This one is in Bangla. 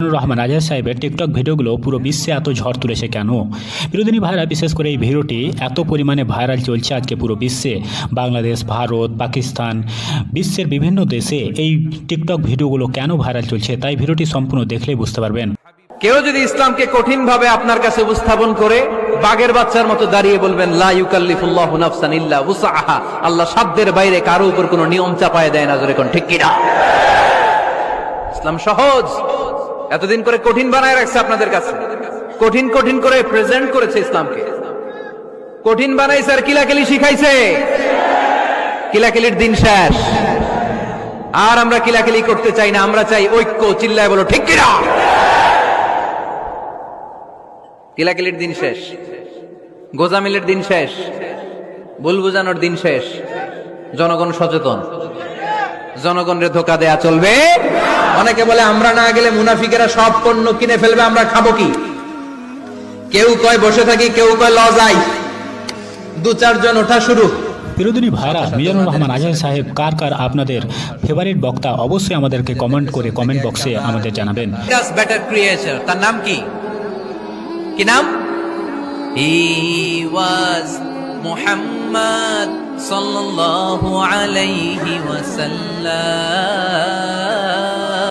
রহমান আজহার সাহেবের টিকটক ভিডিওগুলো পুরো বিশ্বে এত ঝড় তুলেছে কেন? বিনোদিনী ভাইরা বিশেষ করে এই ভিডিওটি এত পরিমাণে ভাইরাল চলছে আজকে পুরো বিশ্বে। বাংলাদেশ, ভারত, পাকিস্তান, বিশ্বের বিভিন্ন দেশে এই টিকটক ভিডিওগুলো কেন ভাইরাল চলছে, তাই ভিডিওটি সম্পূর্ণ দেখলেই বুঝতে পারবেন। কেউ যদি ইসলামকে কঠিন ভাবে আপনার কাছে উপস্থাপন করে বাঘের বাচ্চার মতো দাঁড়িয়ে বলবেন লা ইউকাল্লিফুল্লাহু নাফসান ইল্লা উসআহা, আল্লাহ সাধ্যের বাইরে কারো উপর কোনো নিয়ম চাপায় দেয় না, জোরে কোন ঠিক কিনা? ইসলাম সহজ, এতদিন করে কঠিন বানায় রাখছে আপনাদের কাছে, কঠিন কঠিন করে প্রেজেন্ট করেছে ইসলামকে, কঠিন বানাইছে আর কিলাকিলি শিখাইছে। কিলাকিলির দিন শেষ, আর আমরা কিলাকিলি করতে চাই না, আমরা চাই ঐক্য। চিল্লায় বলো ঠিক কিনা? কিলাকিলির দিন শেষ, গোজামিলের দিন শেষ, ভুল বুঝানোর দিন শেষ। জনগণ সচেতন, জনগণের ধোকা দেয়া চলবে। অনেকে বলে আমরা না গেলে মুনাফিকেরা সব পণ্য কিনে ফেলবে, আমরা খাবো কি? কেউ কয় বসে থাকি, কেউ কয় লজাই, দু চারজন ওঠা শুরু। বিনোদিনী ভাইরা মিজানুর রহমান আজহার সাহেব কার কার আপনাদের ফেভারিট বক্তা, অবশ্যই আমাদেরকে কমেন্ট করে কমেন্ট বক্সে আমাদের জানাবেন। বেটার ক্রিয়েচার, তার নাম কি? কি নাম? He was Muhammad sallallahu alayhi wa sallam.